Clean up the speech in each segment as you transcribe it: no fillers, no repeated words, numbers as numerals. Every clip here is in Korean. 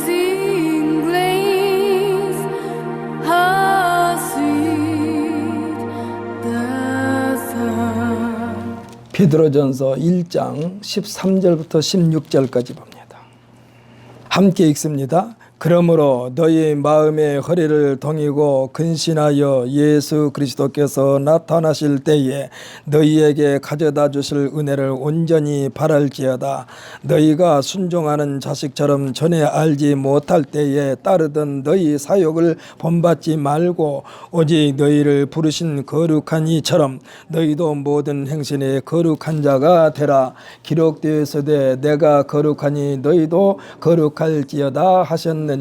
Amazing grace, how sweet the sound. 베드로전서 1장 13절부터 16절까지 봅니다. 함께 읽습니다. 그러므로 너희 마음의 허리를 동이고 근신하여 예수 그리스도께서 나타나실 때에 너희에게 가져다 주실 은혜를 온전히 바랄지어다. 너희가 순종하는 자식처럼 전에 알지 못할 때에 따르던 너희 사욕을 본받지 말고 오직 너희를 부르신 거룩한 이처럼 너희도 모든 행신에 거룩한 자가 되라. 기록되었으되 내가 거룩하니 너희도 거룩할지어다 하셨느니라.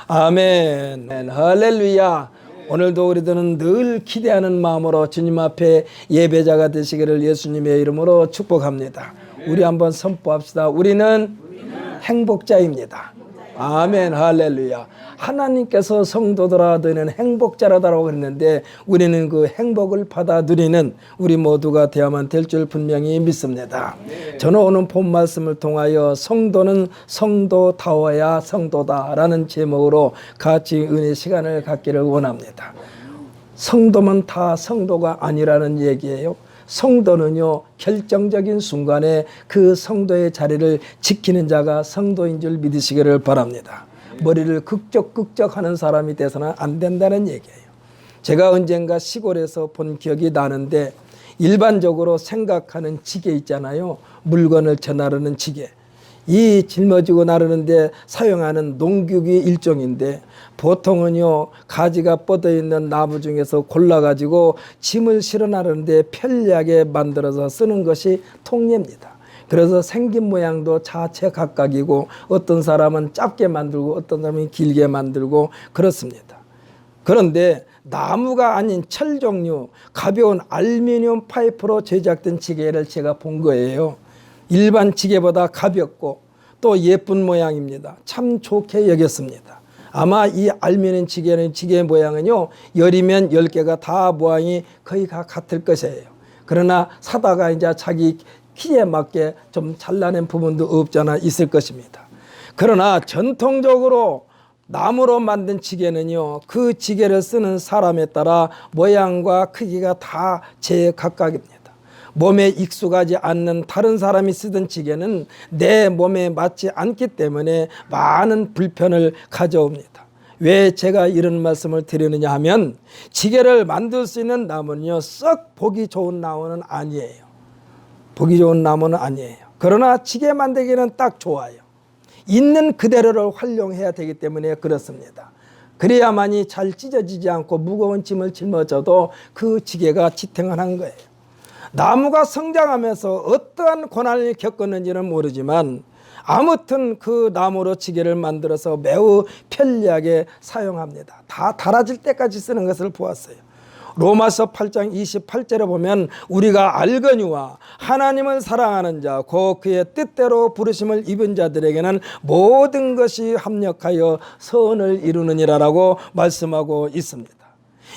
아멘. 할렐루야. 오늘도 우리들은 늘 기대하는 마음으로 주님 앞에 예배자가 되시기를 예수님의 이름으로 축복합니다. 우리 한번 선포합시다. 우리는 행복자입니다. 아멘. 할렐루야. 하나님께서 성도들아 너희는 행복자라다라고 했는데 우리는 그 행복을 받아 누리는 우리 모두가 되어야만 될 줄 분명히 믿습니다. 저는 오늘 본 말씀을 통하여 성도는 성도다워야 성도다라는 제목으로 같이 은혜 시간을 갖기를 원합니다. 성도면 다 성도가 아니라는 얘기예요. 성도는요, 결정적인 순간에 그 성도의 자리를 지키는 자가 성도인 줄 믿으시기를 바랍니다. 머리를 극적극적 하는 사람이 돼서는 안 된다는 얘기예요. 제가 언젠가 시골에서 본 기억이 나는데 일반적으로 생각하는 지게 있잖아요. 물건을 전하려는 지게. 이 짊어지고 나르는데 사용하는 농기구의 일종인데 보통은요 가지가 뻗어 있는 나무 중에서 골라가지고 짐을 실어 나르는데 편리하게 만들어서 쓰는 것이 통례입니다. 그래서 생긴 모양도 자체 각각이고 어떤 사람은 짧게 만들고 어떤 사람은 길게 만들고 그렇습니다. 그런데 나무가 아닌 철 종류 가벼운 알루미늄 파이프로 제작된 지게를 제가 본 거예요. 일반 지게보다 가볍고 또 예쁜 모양입니다. 참 좋게 여겼습니다. 아마 이 알루미늄 지게 모양은요 열이면 10개가 다 모양이 거의 다 같을 것이에요. 그러나 사다가 이제 자기 키에 맞게 좀 잘라낸 부분도 없잖아 있을 것입니다. 그러나 전통적으로 나무로 만든 지게는요 그 지게를 쓰는 사람에 따라 모양과 크기가 다 제각각입니다. 몸에 익숙하지 않는 다른 사람이 쓰던 지게는 내 몸에 맞지 않기 때문에 많은 불편을 가져옵니다. 왜 제가 이런 말씀을 드리느냐 하면 지게를 만들 수 있는 나무는요 썩 보기 좋은 나무는 아니에요. 보기 좋은 나무는 아니에요. 그러나 지게 만들기는 딱 좋아요. 있는 그대로를 활용해야 되기 때문에 그렇습니다. 그래야만이 잘 찢어지지 않고 무거운 짐을 짊어져도 그 지게가 지탱을 한 거예요. 나무가 성장하면서 어떠한 고난을 겪었는지는 모르지만 아무튼 그 나무로 지게를 만들어서 매우 편리하게 사용합니다. 다 닳아질 때까지 쓰는 것을 보았어요. 로마서 8장 28절에 보면 우리가 알거니와 하나님을 사랑하는 자 곧 그의 뜻대로 부르심을 입은 자들에게는 모든 것이 합력하여 선을 이루느니라라고 말씀하고 있습니다.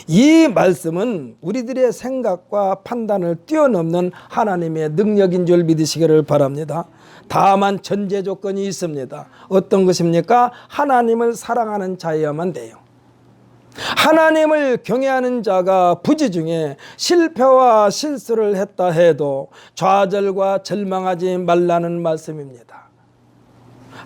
이 말씀은 우리들의 생각과 판단을 뛰어넘는 하나님의 능력인 줄 믿으시기를 바랍니다. 다만 전제 조건이 있습니다. 어떤 것입니까? 하나님을 사랑하는 자여야만 돼요. 하나님을 경외하는 자가 부지 중에 실패와 실수를 했다 해도 좌절과 절망하지 말라는 말씀입니다.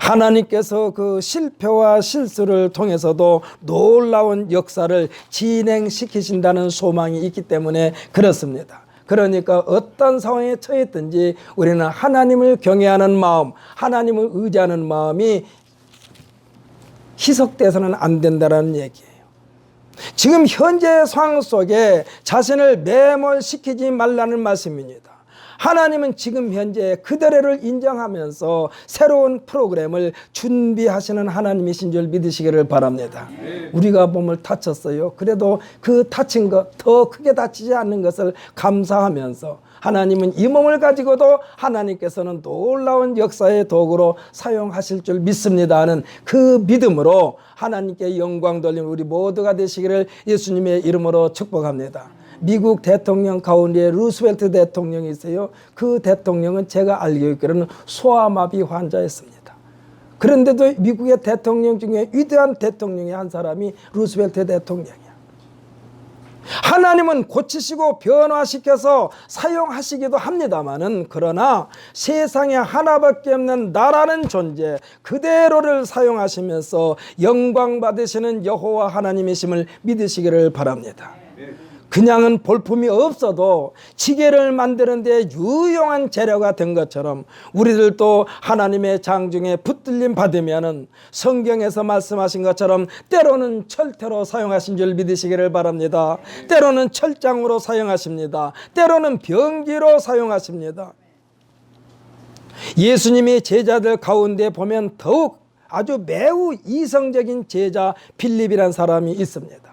하나님께서 그 실패와 실수를 통해서도 놀라운 역사를 진행시키신다는 소망이 있기 때문에 그렇습니다. 그러니까 어떤 상황에 처했든지 우리는 하나님을 경외하는 마음, 하나님을 의지하는 마음이 희석돼서는 안 된다는 얘기예요. 지금 현재의 상황 속에 자신을 매몰시키지 말라는 말씀입니다. 하나님은 지금 현재 그대로를 인정하면서 새로운 프로그램을 준비하시는 하나님이신 줄 믿으시기를 바랍니다. 우리가 몸을 다쳤어요. 그래도 그 다친 것 더 크게 다치지 않는 것을 감사하면서 하나님은 이 몸을 가지고도 하나님께서는 놀라운 역사의 도구로 사용하실 줄 믿습니다 하는 그 믿음으로 하나님께 영광 돌리는 우리 모두가 되시기를 예수님의 이름으로 축복합니다. 미국 대통령 가운데 루스벨트 대통령이 있어요. 그 대통령은 제가 알고 있기로는 소아마비 환자였습니다. 그런데도 미국의 대통령 중에 위대한 대통령의 한 사람이 루스벨트 대통령이야. 하나님은 고치시고 변화시켜서 사용하시기도 합니다마는, 그러나 세상에 하나밖에 없는 나라는 존재 그대로를 사용하시면서 영광 받으시는 여호와 하나님이심을 믿으시기를 바랍니다. 그냥은 볼품이 없어도 지게를 만드는 데 유용한 재료가 된 것처럼 우리들도 하나님의 장중에 붙들림 받으면은 성경에서 말씀하신 것처럼 때로는 철퇴로 사용하신 줄 믿으시기를 바랍니다. 때로는 철장으로 사용하십니다. 때로는 병기로 사용하십니다. 예수님이 제자들 가운데 보면 더욱 아주 매우 이성적인 제자 빌립이라는 사람이 있습니다.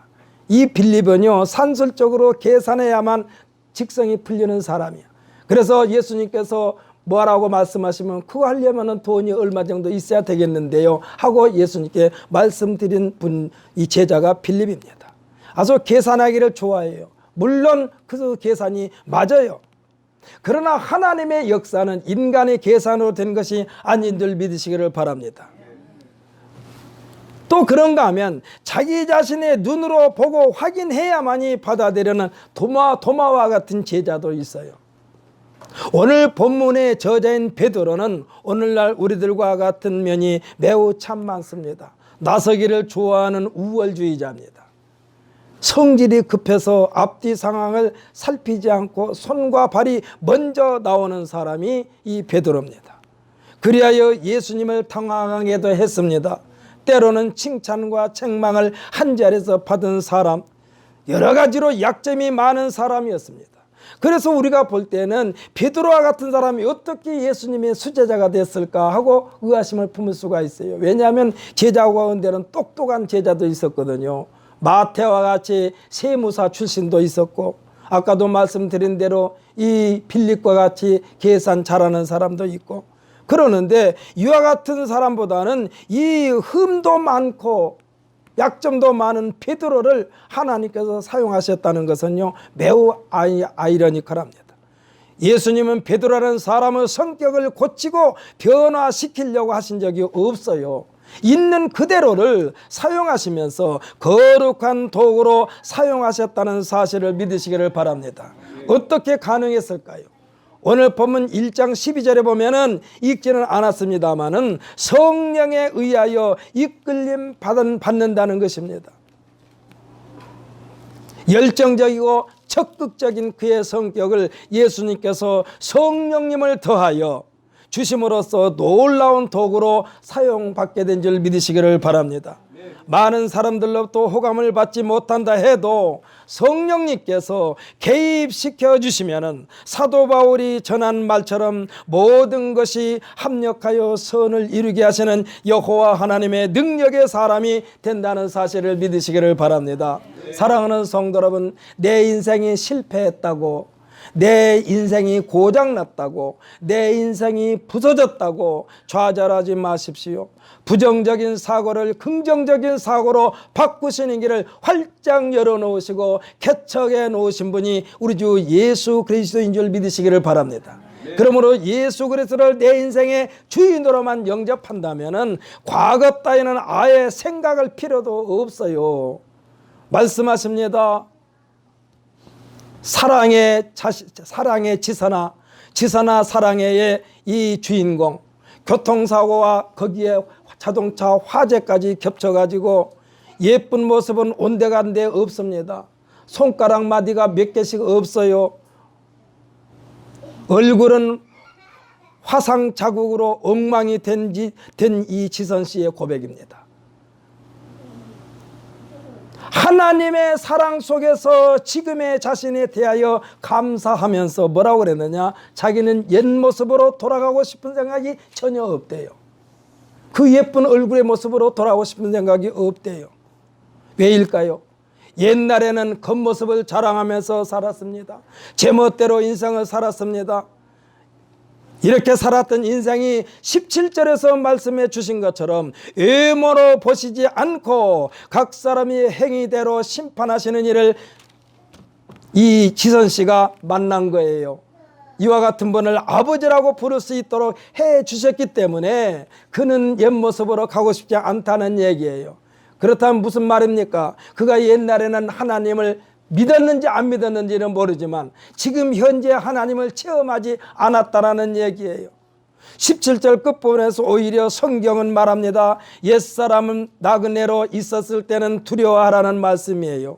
이 빌립은요, 산술적으로 계산해야만 직성이 풀리는 사람이야. 그래서 예수님께서 뭐라고 말씀하시면 그거 하려면 돈이 얼마 정도 있어야 되겠는데요 하고 예수님께 말씀드린 분, 이 제자가 빌립입니다. 아주 계산하기를 좋아해요. 물론 그 계산이 맞아요. 그러나 하나님의 역사는 인간의 계산으로 된 것이 아닌 줄 믿으시기를 바랍니다. 또 그런가 하면 자기 자신의 눈으로 보고 확인해야만이 받아들이는 도마와 같은 제자도 있어요. 오늘 본문의 저자인 베드로는 오늘날 우리들과 같은 면이 매우 참 많습니다. 나서기를 좋아하는 우월주의자입니다. 성질이 급해서 앞뒤 상황을 살피지 않고 손과 발이 먼저 나오는 사람이 이 베드로입니다. 그리하여 예수님을 당황하게도 했습니다. 때로는 칭찬과 책망을 한 자리에서 받은 사람, 여러 가지로 약점이 많은 사람이었습니다. 그래서 우리가 볼 때는 베드로와 같은 사람이 어떻게 예수님의 수제자가 됐을까 하고 의아심을 품을 수가 있어요. 왜냐하면 제자 가운데는 똑똑한 제자도 있었거든요. 마태와 같이 세무사 출신도 있었고, 아까도 말씀드린 대로 이 빌립과 같이 계산 잘하는 사람도 있고, 그러는데 이와 같은 사람보다는 이 흠도 많고 약점도 많은 베드로를 하나님께서 사용하셨다는 것은요, 매우 아이러니컬합니다. 예수님은 베드로라는 사람의 성격을 고치고 변화시키려고 하신 적이 없어요. 있는 그대로를 사용하시면서 거룩한 도구로 사용하셨다는 사실을 믿으시기를 바랍니다. 어떻게 가능했을까요? 오늘 본문 1장 12절에 보면은 읽지는 않았습니다마는 성령에 의하여 이끌림 받는다는 것입니다. 열정적이고 적극적인 그의 성격을 예수님께서 성령님을 더하여 주심으로써 놀라운 도구로 사용받게 된 줄 믿으시기를 바랍니다. 많은 사람들로부터 호감을 받지 못한다 해도 성령님께서 개입시켜 주시면은 사도 바울이 전한 말처럼 모든 것이 합력하여 선을 이루게 하시는 여호와 하나님의 능력의 사람이 된다는 사실을 믿으시기를 바랍니다. 사랑하는 성도 여러분, 내 인생이 실패했다고, 내 인생이 고장났다고, 내 인생이 부서졌다고 좌절하지 마십시오. 부정적인 사고를 긍정적인 사고로 바꾸시는 길을 활짝 열어놓으시고 개척해 놓으신 분이 우리 주 예수 그리스도인 줄 믿으시기를 바랍니다. 그러므로 예수 그리스도를 내 인생의 주인으로만 영접한다면 과거 따위는 아예 생각할 필요도 없어요. 말씀하십니다. 사랑의 지사나 사랑의 이 주인공, 교통사고와 거기에 자동차 화재까지 겹쳐가지고 예쁜 모습은 온데간데 없습니다. 손가락 마디가 몇 개씩 없어요. 얼굴은 화상 자국으로 엉망이 된 이 지선 씨의 고백입니다. 하나님의 사랑 속에서 지금의 자신에 대하여 감사하면서 뭐라고 그랬느냐? 자기는 옛 모습으로 돌아가고 싶은 생각이 전혀 없대요. 그 예쁜 얼굴의 모습으로 돌아가고 싶은 생각이 없대요. 왜일까요? 옛날에는 겉모습을 자랑하면서 살았습니다. 제멋대로 인생을 살았습니다. 이렇게 살았던 인생이 17절에서 말씀해 주신 것처럼 외모로 보시지 않고 각 사람이 행위대로 심판하시는 일을 이 지선 씨가 만난 거예요. 이와 같은 분을 아버지라고 부를 수 있도록 해 주셨기 때문에 그는 옛 모습으로 가고 싶지 않다는 얘기예요. 그렇다면 무슨 말입니까? 그가 옛날에는 하나님을 믿었는지 안 믿었는지는 모르지만 지금 현재 하나님을 체험하지 않았다라는 얘기예요. 17절 끝부분에서 오히려 성경은 말합니다. 옛사람은 나그네로 있었을 때는 두려워하라는 말씀이에요.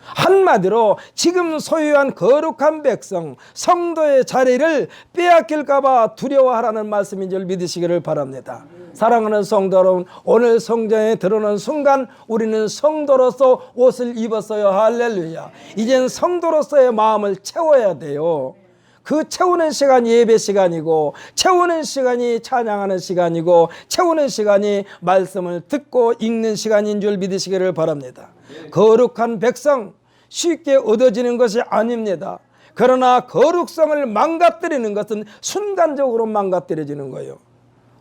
한마디로 지금 소유한 거룩한 백성, 성도의 자리를 빼앗길까 봐 두려워하라는 말씀인 줄 믿으시기를 바랍니다. 사랑하는 성도 여러분, 오늘 성전에 들어오는 순간 우리는 성도로서 옷을 입었어요. 할렐루야. 이젠 성도로서의 마음을 채워야 돼요. 그 채우는 시간이 예배 시간이고, 채우는 시간이 찬양하는 시간이고, 채우는 시간이 말씀을 듣고 읽는 시간인 줄 믿으시기를 바랍니다. 거룩한 백성 쉽게 얻어지는 것이 아닙니다. 그러나 거룩성을 망가뜨리는 것은 순간적으로 망가뜨려지는 거예요.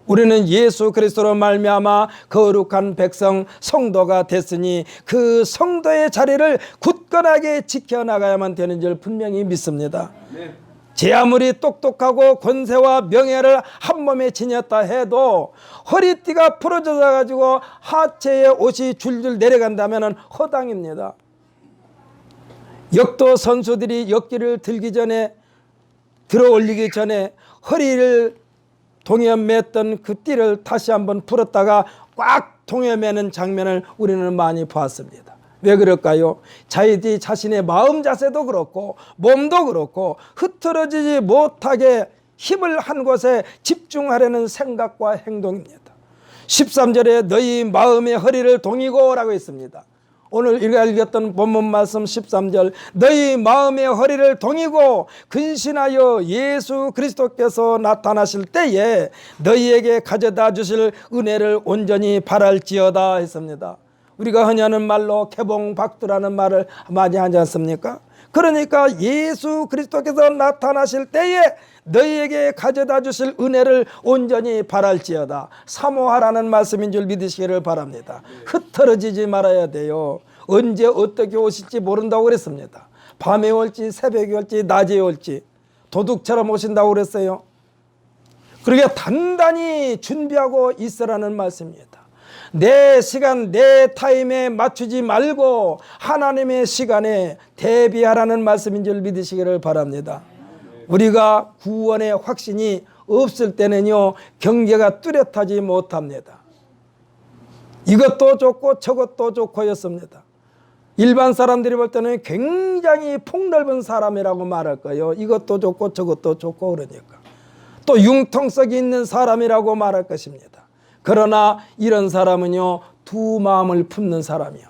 우리는 예수 그리스도로 말미암아 거룩한 백성 성도가 됐으니 그 성도의 자리를 굳건하게 지켜나가야만 되는 줄 분명히 믿습니다. 제 아무리 똑똑하고 권세와 명예를 한 몸에 지녔다 해도 허리띠가 부러져 가지고 하체에 옷이 줄줄 내려간다면 허당입니다. 역도 선수들이 역기를 들기 전에, 들어 올리기 전에 허리를 동여맸던 그 띠를 다시 한번 풀었다가 꽉 동여매는 장면을 우리는 많이 보았습니다. 왜 그럴까요? 자기들이 자신의 마음 자세도 그렇고 몸도 그렇고 흐트러지지 못하게 힘을 한 곳에 집중하려는 생각과 행동입니다. 13절에 너희 마음의 허리를 동이고 라고 했습니다. 오늘 읽었던 본문 말씀 13절, 너희 마음의 허리를 동이고 근신하여 예수 그리스도께서 나타나실 때에 너희에게 가져다 주실 은혜를 온전히 바랄지어다 했습니다. 우리가 흔히 하는 말로 개봉박두라는 말을 많이 하지 않습니까? 그러니까 예수 그리스도께서 나타나실 때에 너희에게 가져다 주실 은혜를 온전히 바랄지어다. 사모하라는 말씀인 줄 믿으시기를 바랍니다. 흩어지지 말아야 돼요. 언제 어떻게 오실지 모른다고 그랬습니다. 밤에 올지 새벽에 올지 낮에 올지 도둑처럼 오신다고 그랬어요. 그러니까 단단히 준비하고 있으라는 말씀입니다. 내 시간, 내 타임에 맞추지 말고 하나님의 시간에 대비하라는 말씀인 줄 믿으시기를 바랍니다. 우리가 구원의 확신이 없을 때는요, 경계가 뚜렷하지 못합니다. 이것도 좋고 저것도 좋고였습니다. 일반 사람들이 볼 때는 굉장히 폭넓은 사람이라고 말할 거예요. 이것도 좋고 저것도 좋고 그러니까. 또 융통성이 있는 사람이라고 말할 것입니다. 그러나 이런 사람은요, 두 마음을 품는 사람이요.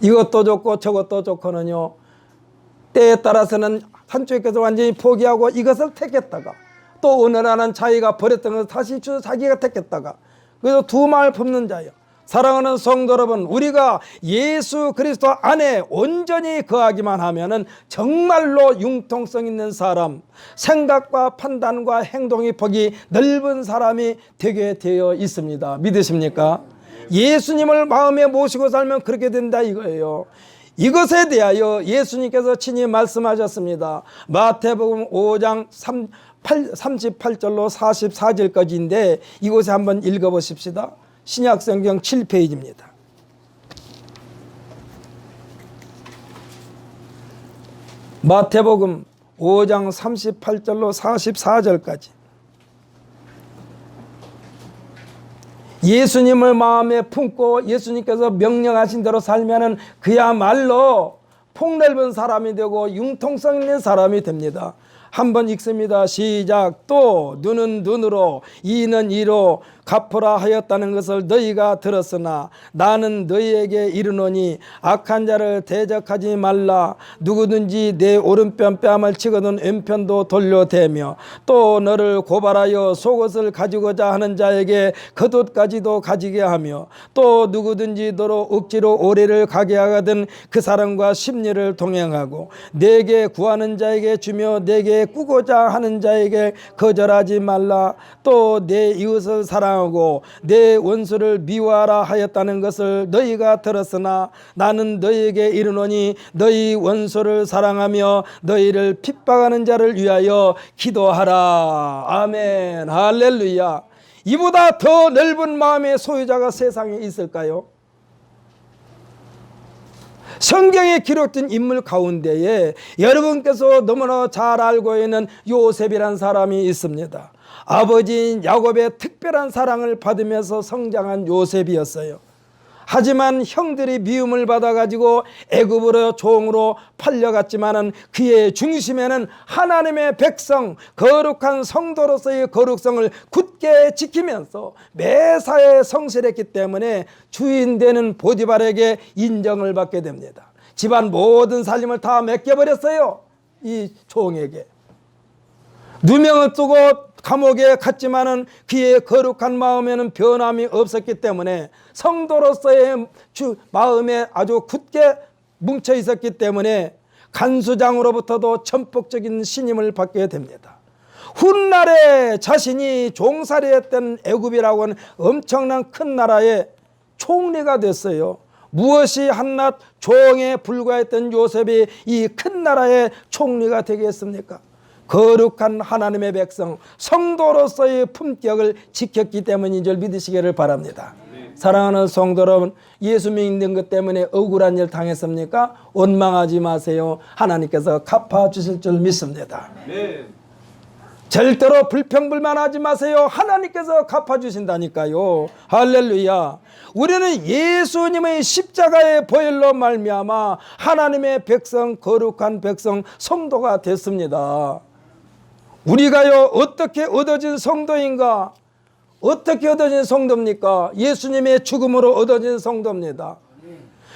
이것도 좋고 저것도 좋고는요, 때에 따라서는 한쪽에서 완전히 포기하고 이것을 택했다가 또 어느 날은 자기가 버렸던 것을 다시 자기가 택했다가, 그래서 두 마음을 품는 자예요. 사랑하는 성도 여러분, 우리가 예수 그리스도 안에 온전히 거하기만 하면은 정말로 융통성 있는 사람, 생각과 판단과 행동이 폭이 넓은 사람이 되게 되어 있습니다. 믿으십니까? 예수님을 마음에 모시고 살면 그렇게 된다 이거예요. 이것에 대하여 예수님께서 친히 말씀하셨습니다. 마태복음 5장 38절로 44절까지인데 이곳에 한번 읽어보십시다. 신약성경 7페이지입니다. 마태복음 5장 38절로 44절까지. 예수님을 마음에 품고 예수님께서 명령하신 대로 살면은 그야말로 폭넓은 사람이 되고 융통성 있는 사람이 됩니다. 한번 읽습니다. 시작. 또 눈은 눈으로 이는 이로 갚으라 하였다는 것을 너희가 들었으나 나는 너희에게 이르노니 악한 자를 대적하지 말라. 누구든지 내 오른편 뺨을 치거든 왼편도 돌려대며 또 너를 고발하여 속옷을 가지고자 하는 자에게 겉옷까지도 가지게 하며 또 누구든지 너로 억지로 오래를 가게 하거든 그 사람과 심리를 동행하고 내게 구하는 자에게 주며 내게 내게 꾸고자 하는 자에게 거절하지 말라. 또 내 이웃을 사랑하고 내 원수를 미워하라 하였다는 것을 너희가 들었으나 나는 너희에게 이르노니 너희 원수를 사랑하며 너희를 핍박하는 자를 위하여 기도하라. 아멘. 할렐루야. 이보다 더 넓은 마음의 소유자가 세상에 있을까요? 성경에 기록된 인물 가운데에 여러분께서 너무나 잘 알고 있는 요셉이란 사람이 있습니다. 아버지인 야곱의 특별한 사랑을 받으면서 성장한 요셉이었어요. 하지만 형들이 미움을 받아가지고 애굽으로 종으로 팔려갔지만은 그의 중심에는 하나님의 백성, 거룩한 성도로서의 거룩성을 굳게 지키면서 매사에 성실했기 때문에 주인 되는 보디발에게 인정을 받게 됩니다. 집안 모든 살림을 다 맡겨버렸어요. 이 종에게. 누명을 뜨고 감옥에 갔지만은 그의 거룩한 마음에는 변함이 없었기 때문에 성도로서의 마음에 아주 굳게 뭉쳐 있었기 때문에 간수장으로부터도 전폭적인 신임을 받게 됩니다. 훗날에 자신이 종살이했던 애굽이라고 하는 엄청난 큰 나라의 총리가 됐어요. 무엇이 한낱 종에 불과했던 요셉이 이 큰 나라의 총리가 되겠습니까? 거룩한 하나님의 백성, 성도로서의 품격을 지켰기 때문인 줄 믿으시기를 바랍니다. 사랑하는 성도 여러분, 예수 믿는 것 때문에 억울한 일 당했습니까? 원망하지 마세요. 하나님께서 갚아주실 줄 믿습니다. 절대로 불평불만하지 마세요. 하나님께서 갚아주신다니까요. 할렐루야. 우리는 예수님의 십자가의 보혈로 말미암아 하나님의 백성, 거룩한 백성, 성도가 됐습니다. 우리가요, 어떻게 얻어진 성도인가? 어떻게 얻어진 성도입니까? 예수님의 죽음으로 얻어진 성도입니다.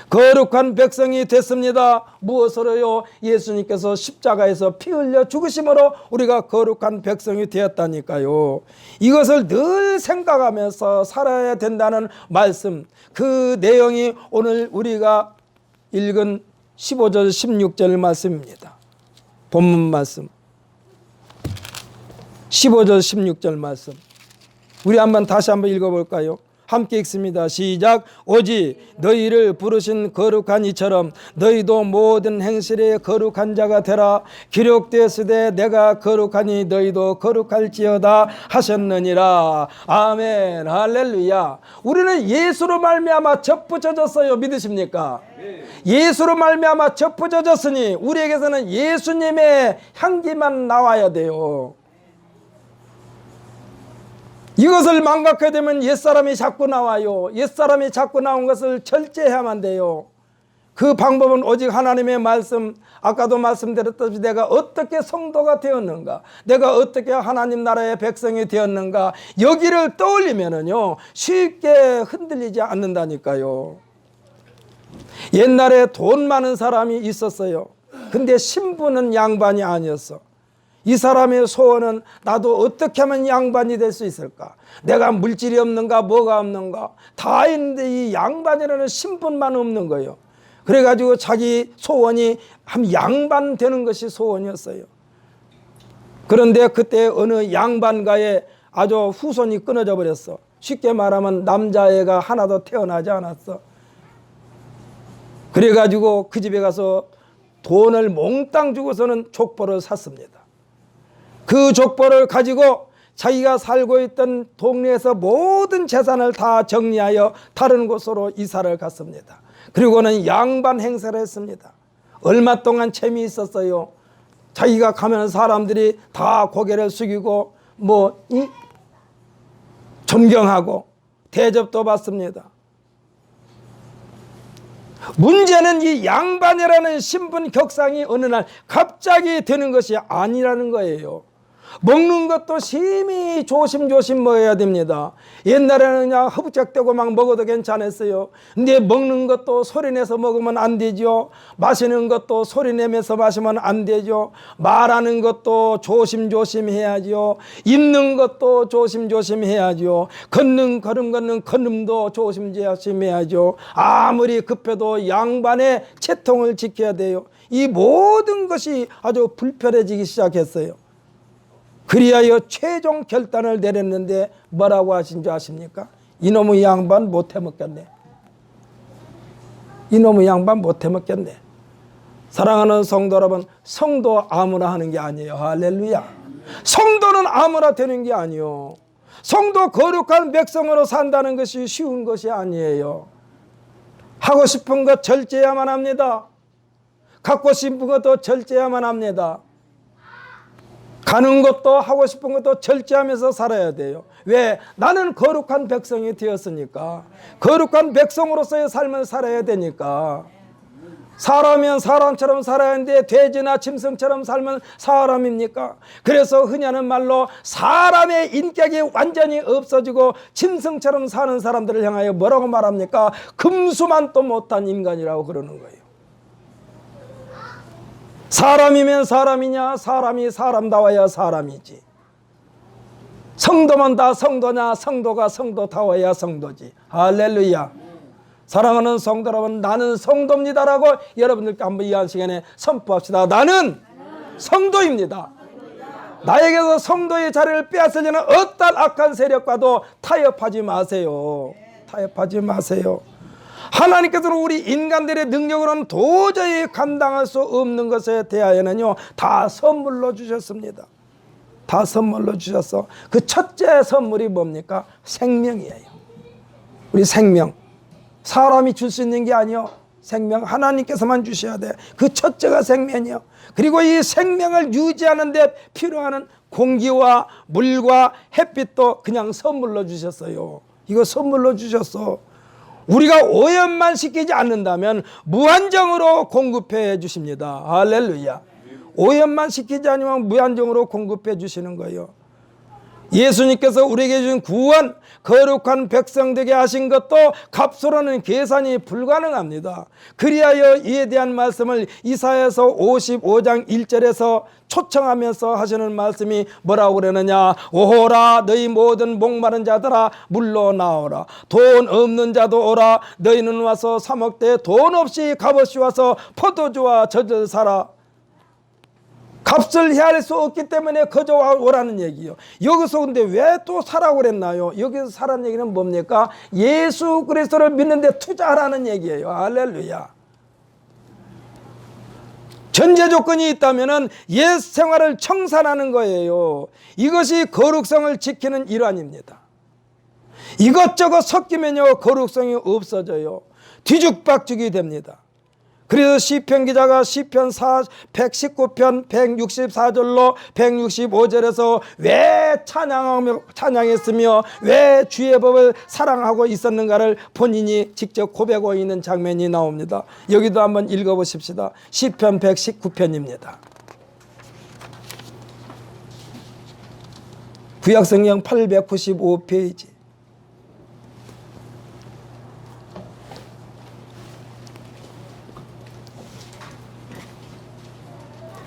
거룩한 백성이 됐습니다. 무엇으로요? 예수님께서 십자가에서 피 흘려 죽으심으로 우리가 거룩한 백성이 되었다니까요. 이것을 늘 생각하면서 살아야 된다는 말씀, 그 내용이 오늘 우리가 읽은 15절 16절 말씀입니다. 본문 말씀 15절 16절 말씀, 우리 다시 한번 읽어볼까요? 함께 읽습니다. 시작. 오직 너희를 부르신 거룩한 이처럼 너희도 모든 행실에 거룩한 자가 되라. 기록되었으되 내가 거룩하니 너희도 거룩할지어다 하셨느니라. 아멘. 할렐루야. 우리는 예수로 말미암아 접붙여졌어요. 믿으십니까? 예수로 말미암아 접붙여졌으니 우리에게서는 예수님의 향기만 나와야 돼요. 이것을 망각하게 되면 옛사람이 자꾸 나와요. 옛사람이 자꾸 나온 것을 절제해야만 돼요. 그 방법은 오직 하나님의 말씀, 아까도 말씀드렸듯이 내가 어떻게 성도가 되었는가, 내가 어떻게 하나님 나라의 백성이 되었는가, 여기를 떠올리면은요 쉽게 흔들리지 않는다니까요. 옛날에 돈 많은 사람이 있었어요. 근데 신부는 양반이 아니었어. 이 사람의 소원은 나도 어떻게 하면 양반이 될 수 있을까? 내가 물질이 없는가, 뭐가 없는가? 다 있는데 이 양반이라는 신분만 없는 거예요. 그래가지고 자기 소원이 한 양반 되는 것이 소원이었어요. 그런데 그때 어느 양반가에 아주 후손이 끊어져 버렸어. 쉽게 말하면 남자애가 하나도 태어나지 않았어. 그래가지고 그 집에 가서 돈을 몽땅 주고서는 족보를 샀습니다. 그 족보를 가지고 자기가 살고 있던 동네에서 모든 재산을 다 정리하여 다른 곳으로 이사를 갔습니다. 그리고는 양반 행세를 했습니다. 얼마 동안 재미있었어요. 자기가 가면 사람들이 다 고개를 숙이고 존경하고 대접도 받습니다. 문제는 이 양반이라는 신분 격상이 어느 날 갑자기 되는 것이 아니라는 거예요. 먹는 것도 심히 조심조심 먹어야 됩니다. 옛날에는 그냥 허브작대고 막 먹어도 괜찮았어요. 근데 먹는 것도 소리내서 먹으면 안 되죠. 마시는 것도 소리내면서 마시면 안 되죠. 말하는 것도 조심조심 해야죠. 입는 것도 조심조심 해야죠. 걷는 걸음도 조심조심 해야죠. 아무리 급해도 양반의 채통을 지켜야 돼요. 이 모든 것이 아주 불편해지기 시작했어요. 그리하여 최종 결단을 내렸는데 뭐라고 하신 줄 아십니까? 이놈의 양반 못 해먹겠네. 이놈의 양반 못 해먹겠네. 사랑하는 성도 여러분, 성도 아무나 하는 게 아니에요. 할렐루야. 성도는 아무나 되는 게 아니에요. 성도 거룩한 백성으로 산다는 것이 쉬운 것이 아니에요. 하고 싶은 것 절제해야만 합니다. 갖고 싶은 것도 절제해야만 합니다. 가는 것도 하고 싶은 것도 절제하면서 살아야 돼요. 왜? 나는 거룩한 백성이 되었으니까. 거룩한 백성으로서의 삶을 살아야 되니까. 사람이면 사람처럼 살아야 하는데 돼지나 짐승처럼 살면 사람입니까? 그래서 흔히 하는 말로 사람의 인격이 완전히 없어지고 짐승처럼 사는 사람들을 향하여 뭐라고 말합니까? 금수만도 못한 인간이라고 그러는 거예요. 사람이면 사람이냐? 사람이 사람다워야 사람이지. 성도면 다 성도냐? 성도가 성도다워야 성도지. 할렐루야. 사랑하는 성도 여러분, 나는 성도입니다라고 여러분들께 한번 이 한 시간에 선포합시다. 나는 성도입니다. 나에게서 성도의 자리를 빼앗으려는 어떤 악한 세력과도 타협하지 마세요. 타협하지 마세요. 하나님께서는 우리 인간들의 능력으로는 도저히 감당할 수 없는 것에 대하여는요, 다 선물로 주셨습니다. 다 선물로 주셨어. 그 첫째 선물이 뭡니까? 생명이에요. 우리 생명. 사람이 줄 수 있는 게 아니요. 생명 하나님께서만 주셔야 돼. 그 첫째가 생명이요. 그리고 이 생명을 유지하는 데 필요한 공기와 물과 햇빛도 그냥 선물로 주셨어요. 이거 선물로 주셨어. 우리가 오염만 시키지 않는다면 무한정으로 공급해 주십니다. 할렐루야. 오염만 시키지 않으면 무한정으로 공급해 주시는 거예요. 예수님께서 우리에게 주신 구원, 거룩한 백성 되게 하신 것도 값으로는 계산이 불가능합니다. 그리하여 이에 대한 말씀을 이사야서 55장 1절에서 초청하면서 하시는 말씀이 뭐라고 그러느냐? 오호라 너희 모든 목마른 자들아 물러 나오라. 돈 없는 자도 오라. 너희는 와서 사 먹되 돈 없이 값없이 와서 포도주와 젖을 사라. 값을 헤아릴 수 없기 때문에 거저 오라는 얘기요. 여기서 근데 왜 또 사라고 그랬나요? 여기서 사라는 얘기는 뭡니까? 예수 그리스도를 믿는데 투자하라는 얘기예요. 할렐루야. 전제 조건이 있다면 옛 생활을 청산하는 거예요. 이것이 거룩성을 지키는 일환입니다. 이것저것 섞이면요 거룩성이 없어져요. 뒤죽박죽이 됩니다. 그래서 시편 기자가 시편 119편 164절로 165절에서 왜 찬양했으며 왜 주의 법을 사랑하고 있었는가를 본인이 직접 고백하고 있는 장면이 나옵니다. 여기도 한번 읽어보십시다. 시편 119편입니다. 구약성경 895페이지.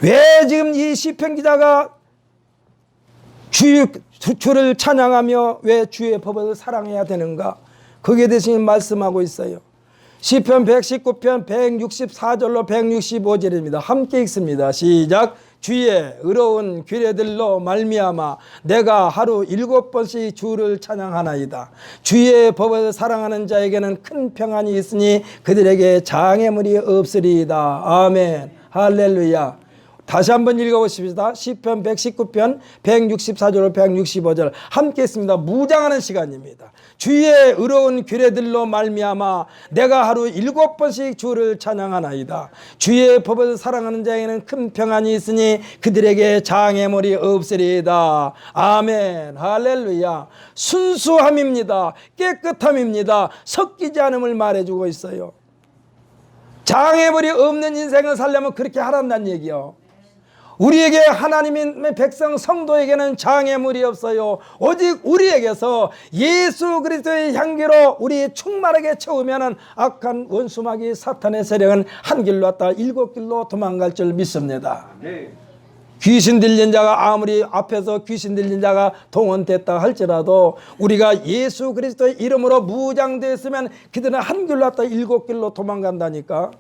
왜 지금 이 시편 기자가 주를 찬양하며 왜 주의 법을 사랑해야 되는가? 거기에 대해서 말씀하고 있어요. 시편 119편 164절로 165절입니다. 함께 읽습니다. 시작. 주의 의로운 규례들로 말미암아 내가 하루 7번씩 주를 찬양하나이다. 주의 법을 사랑하는 자에게는 큰 평안이 있으니 그들에게 장애물이 없으리이다. 아멘. 할렐루야. 다시 한번 읽어보십시다. 시편 119편 164절 165절 함께 했습니다. 무장하는 시간입니다. 주의 의로운 규례들로 말미암아 내가 하루 7번씩 주를 찬양하나이다. 주의 법을 사랑하는 자에게는 큰 평안이 있으니 그들에게 장애물이 없으리이다. 아멘. 할렐루야. 순수함입니다. 깨끗함입니다. 섞이지 않음을 말해주고 있어요. 장애물이 없는 인생을 살려면 그렇게 하란다는 얘기요. 우리에게 하나님의 백성 성도에게는 장애물이 없어요. 오직 우리에게서 예수 그리스도의 향기로 우리 충만하게 채우면은 악한 원수마귀 사탄의 세력은 한 길로 왔다 일곱 길로 도망갈 줄 믿습니다. 귀신 들린 자가 아무리 앞에서 귀신 들린 자가 동원됐다 할지라도 우리가 예수 그리스도의 이름으로 무장되었으면 그들은 한 길로 왔다 일곱 길로 도망간다니까.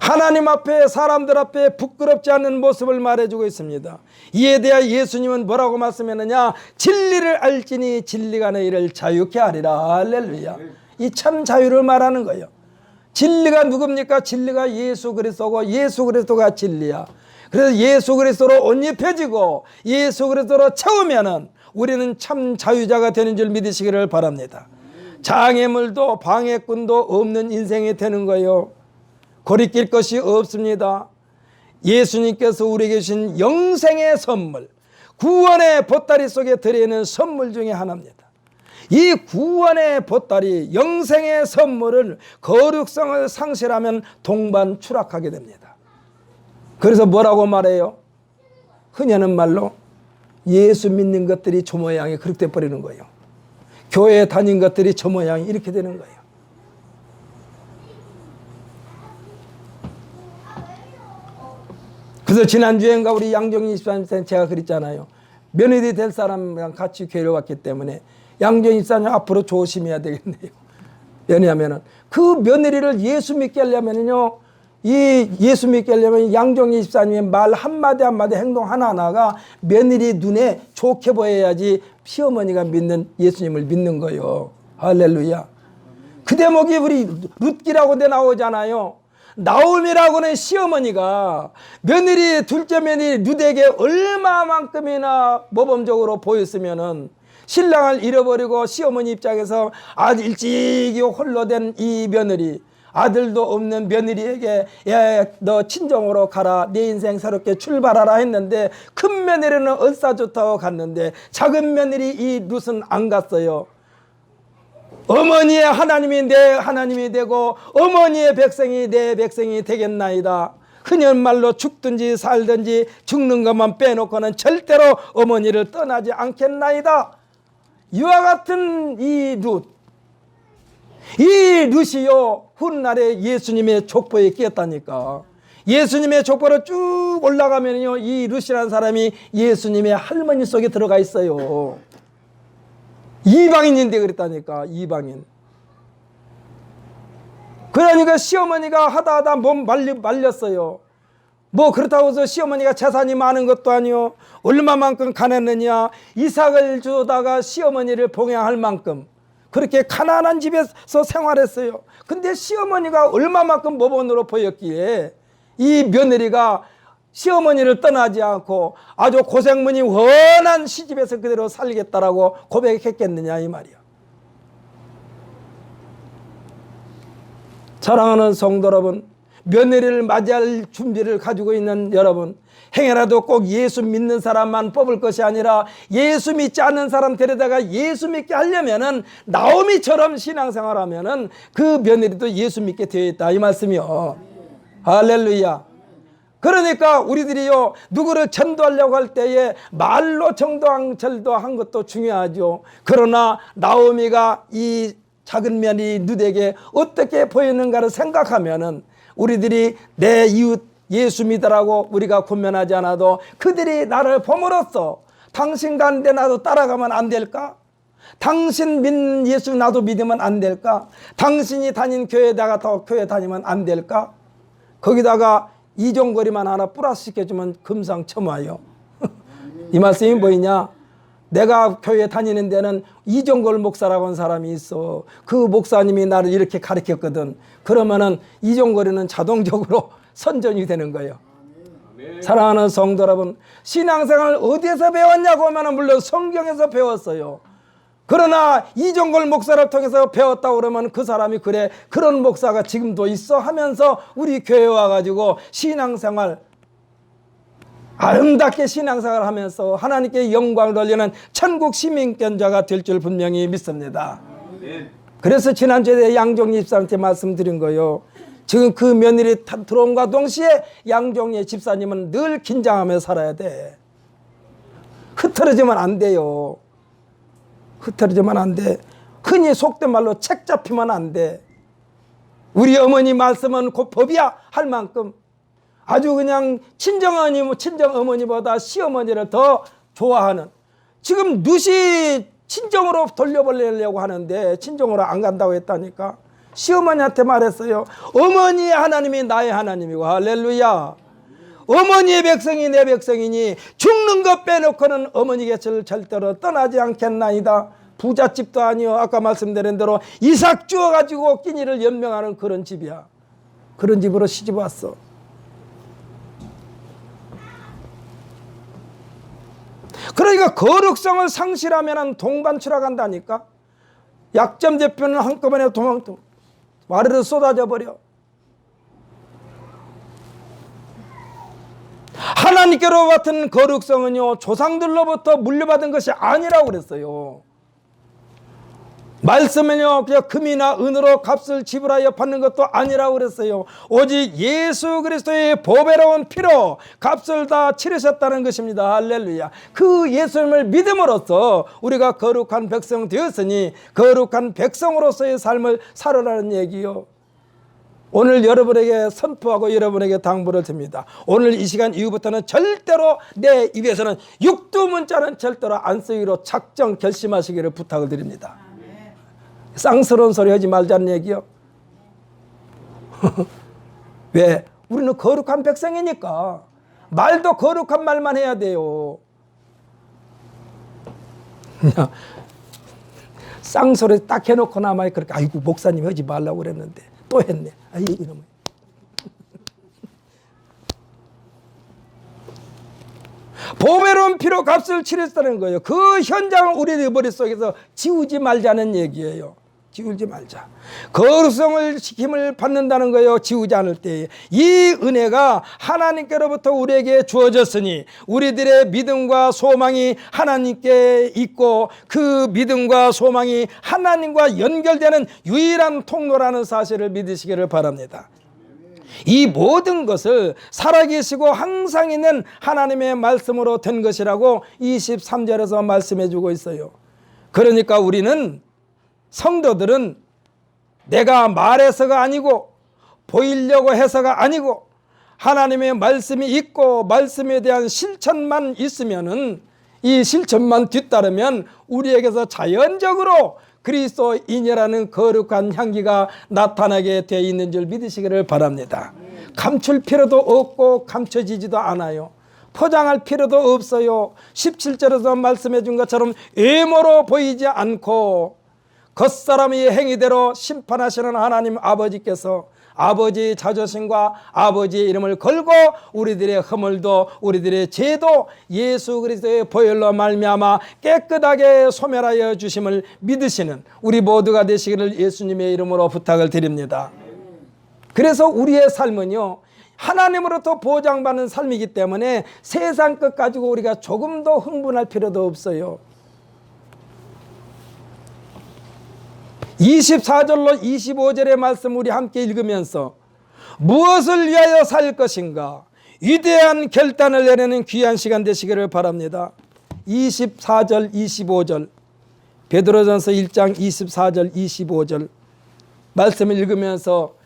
하나님 앞에 사람들 앞에 부끄럽지 않은 모습을 말해주고 있습니다. 이에 대해 예수님은 뭐라고 말씀했느냐? 진리를 알지니 진리가 너희를 자유케 하리라. 할렐루야. 이 참 자유를 말하는 거예요. 진리가 누굽니까? 진리가 예수 그리스도고 예수 그리스도가 진리야. 그래서 예수 그리스도로 옷 입혀지고 예수 그리스도로 채우면은 우리는 참 자유자가 되는 줄 믿으시기를 바랍니다. 장애물도 방해꾼도 없는 인생이 되는 거예요. 거리낄 것이 없습니다. 예수님께서 우리에게 주신 영생의 선물, 구원의 보따리 속에 들어있는 선물 중에 하나입니다. 이 구원의 보따리, 영생의 선물을 거룩성을 상실하면 동반 추락하게 됩니다. 그래서 뭐라고 말해요? 흔히 하는 말로 예수 믿는 것들이 저 모양이 그렇게 돼버리는 거예요. 교회에 다닌 것들이 저 모양이 이렇게 되는 거예요. 그래서 지난주엔가 우리 양정희 집사님 제가 그랬잖아요. 며느리 될 사람이랑 같이 교회를 왔기 때문에 양정희 집사님 앞으로 조심해야 되겠네요. 왜냐하면 그 며느리를 예수 믿게 하려면요, 이 예수 믿게 하려면 양정희 집사님의 말 한마디 한마디 행동 하나하나가 며느리 눈에 좋게 보여야지 시어머니가 믿는 예수님을 믿는 거예요. 할렐루야. 그 대목이 우리 룻기라고 돼 나오잖아요. 나옴이라고는 시어머니가 며느리 둘째 며느리 룻에게 얼마만큼이나 모범적으로 보였으면은 신랑을 잃어버리고 시어머니 입장에서 아주 일찍이 홀로 된 이 며느리, 아들도 없는 며느리에게 야, 너 친정으로 가라, 내 인생 새롭게 출발하라 했는데 큰 며느리는 얼싸좋다고 갔는데 작은 며느리 이 룻은 안 갔어요. 어머니의 하나님이 내 하나님이 되고 어머니의 백성이 내 백성이 되겠나이다. 흔히 말로 죽든지 살든지 죽는 것만 빼놓고는 절대로 어머니를 떠나지 않겠나이다. 이와 같은 이 룻이요 훗날에 예수님의 족보에 끼었다니까. 예수님의 족보로 쭉 올라가면요 이 룻이라는 사람이 예수님의 할머니 속에 들어가 있어요. 이방인인데 그랬다니까. 이방인. 그러니까 시어머니가 하다 몸 말렸어요. 뭐 그렇다고 해서 시어머니가 재산이 많은 것도 아니요, 얼마만큼 가난했느냐, 이삭을 주다가 시어머니를 봉양할 만큼 그렇게 가난한 집에서 생활했어요. 근데 시어머니가 얼마만큼 모범으로 보였기에 이 며느리가 시어머니를 떠나지 않고 아주 고생무늬 훤한 시집에서 그대로 살겠다라고 고백했겠느냐 이 말이야. 사랑하는 성도 여러분, 며느리를 맞이할 준비를 가지고 있는 여러분, 행여라도 꼭 예수 믿는 사람만 뽑을 것이 아니라 예수 믿지 않는 사람 데려다가 예수 믿게 하려면은 나오미처럼 신앙생활하면은 그 며느리도 예수 믿게 되어 있다 이 말씀이요. 할렐루야. 그러니까 우리들이요 누구를 전도하려고 할 때에 말로 전도한 것도 중요하죠. 그러나 나오미가 이 작은 며느리 룻에게 어떻게 보였는가를 생각하면은 우리들이 내 이웃 예수 믿으라고 우리가 권면하지 않아도 그들이 나를 봄으로써 당신 가는데 나도 따라가면 안 될까? 당신 믿는 예수 나도 믿으면 안 될까? 당신이 다닌 교회에다가 더 교회 다니면 안 될까? 거기다가 이종거리만 하나 플러스 시켜주면 금상첨화요. 이 말씀이 뭐냐? 내가 교회 다니는 데는 이종걸 목사라고 하는 사람이 있어. 그 목사님이 나를 이렇게 가르쳤거든. 그러면은 이종거리는 자동적으로 선전이 되는 거예요. 사랑하는 성도 여러분, 신앙생활을 어디에서 배웠냐고 하면 물론 성경에서 배웠어요. 그러나 이종걸 목사를 통해서 배웠다고 그러면 그 사람이 그래, 그런 목사가 지금도 있어 하면서 우리 교회에 와가지고 신앙생활 아름답게 신앙생활을 하면서 하나님께 영광을 돌리는 천국 시민권자가 될 줄 분명히 믿습니다. 그래서 지난주에 양정희 집사한테 말씀드린 거요. 지금 그 며느리 들어옴과 동시에 양종의 집사님은 늘 긴장하며 살아야 돼. 흐트러지면 안 돼요. 흐트러지면 안 돼. 흔히 속된 말로 책 잡히면 안 돼. 우리 어머니 말씀은 곧 법이야 할 만큼 아주 그냥 친정어머니보다 시어머니를 더 좋아하는, 지금 누시 친정으로 돌려보내려고 하는데 친정으로 안 간다고 했다니까. 시어머니한테 말했어요. 어머니의 하나님이 나의 하나님이고, 할렐루야. 어머니의 백성이 내 백성이니 죽는 것 빼놓고는 어머니 곁을 절대로 떠나지 않겠나이다. 부잣집도 아니요, 아까 말씀드린 대로 이삭 주어가지고 끼니를 연명하는 그런 집이야. 그런 집으로 시집 왔어. 그러니까 거룩성을 상실하면 동반 추락한다니까. 약점 대표는 한꺼번에 와르르 쏟아져 버려. 하나님께로 같은 거룩성은요, 조상들로부터 물려받은 것이 아니라고 그랬어요. 말씀은요, 그냥 금이나 은으로 값을 지불하여 받는 것도 아니라고 그랬어요. 오직 예수 그리스도의 보배로운 피로 값을 다 치르셨다는 것입니다. 할렐루야. 그 예수님을 믿음으로써 우리가 거룩한 백성 되었으니 거룩한 백성으로서의 삶을 살아라는 얘기요. 오늘 여러분에게 선포하고 여러분에게 당부를 드립니다. 오늘 이 시간 이후부터는 절대로 내 입에서는 육두문자는 절대로 안 쓰기로 작정 결심하시기를 부탁을 드립니다. 쌍스러운 소리 하지 말자는 얘기요. 왜? 우리는 거룩한 백성이니까 말도 거룩한 말만 해야 돼요. 쌍소리 딱 해놓고 나만 그렇게, 아이고 목사님 하지 말라고 그랬는데 또 했네. 아이고 이놈의. 보배로운 피로 값을 치렀다는 거예요. 그 현장을 우리의 머릿속에서 지우지 말자는 얘기예요. 지우지 말자. 거룩성을 힘을 받는다는 거예요. 지우지 않을 때에. 이 은혜가 하나님께로부터 우리에게 주어졌으니 우리들의 믿음과 소망이 하나님께 있고 그 믿음과 소망이 하나님과 연결되는 유일한 통로라는 사실을 믿으시기를 바랍니다. 이 모든 것을 살아계시고 항상 있는 하나님의 말씀으로 된 것이라고 23절에서 말씀해 주고 있어요. 그러니까 우리는, 성도들은 내가 말해서가 아니고 보이려고 해서가 아니고 하나님의 말씀이 있고 말씀에 대한 실천만 있으면은, 이 실천만 뒤따르면 우리에게서 자연적으로 그리스도인이라는 거룩한 향기가 나타나게 되어 있는 줄 믿으시기를 바랍니다. 감출 필요도 없고 감춰지지도 않아요. 포장할 필요도 없어요. 17절에서 말씀해 준 것처럼 외모로 보이지 않고 겉사람의 행위대로 심판하시는 하나님 아버지께서 아버지의 자존심과 아버지의 이름을 걸고 우리들의 허물도 우리들의 죄도 예수 그리스도의 보혈로 말미암아 깨끗하게 소멸하여 주심을 믿으시는 우리 모두가 되시기를 예수님의 이름으로 부탁을 드립니다. 그래서 우리의 삶은요, 하나님으로부터 보장받는 삶이기 때문에 세상 것 가지고 우리가 조금도 흥분할 필요도 없어요. 24절로 25절의 말씀 우리 함께 읽으면서 무엇을 위하여 살 것인가 위대한 결단을 내리는 귀한 시간 되시기를 바랍니다. 24절 25절 베드로전서 1장 24절 25절 말씀을 읽으면서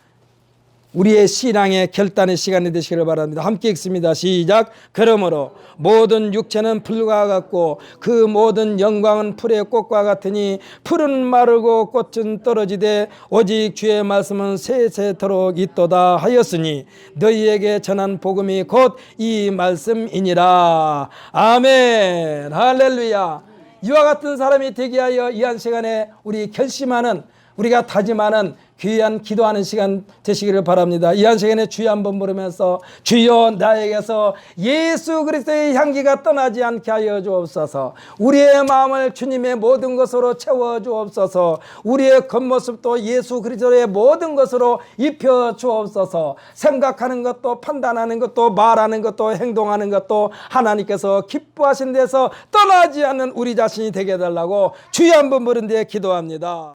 우리의 신앙의 결단의 시간이 되시기를 바랍니다. 함께 읽습니다. 시작. 그러므로 모든 육체는 풀과 같고 그 모든 영광은 풀의 꽃과 같으니 풀은 마르고 꽃은 떨어지되 오직 주의 말씀은 세세토록 있도다 하였으니 너희에게 전한 복음이 곧 이 말씀이니라. 아멘. 할렐루야. 이와 같은 사람이 되게 하여 이 한 시간에 우리 결심하는, 우리가 다짐하는 귀한 기도하는 시간 되시기를 바랍니다. 이 한 시간에 주여 한번 부르면서 주여 나에게서 예수 그리스도의 향기가 떠나지 않게 하여 주옵소서. 우리의 마음을 주님의 모든 것으로 채워 주옵소서. 우리의 겉모습도 예수 그리스도의 모든 것으로 입혀 주옵소서. 생각하는 것도 판단하는 것도 말하는 것도 행동하는 것도 하나님께서 기뻐하신 데서 떠나지 않는 우리 자신이 되게 해달라고 주여 한번 부른 데 기도합니다.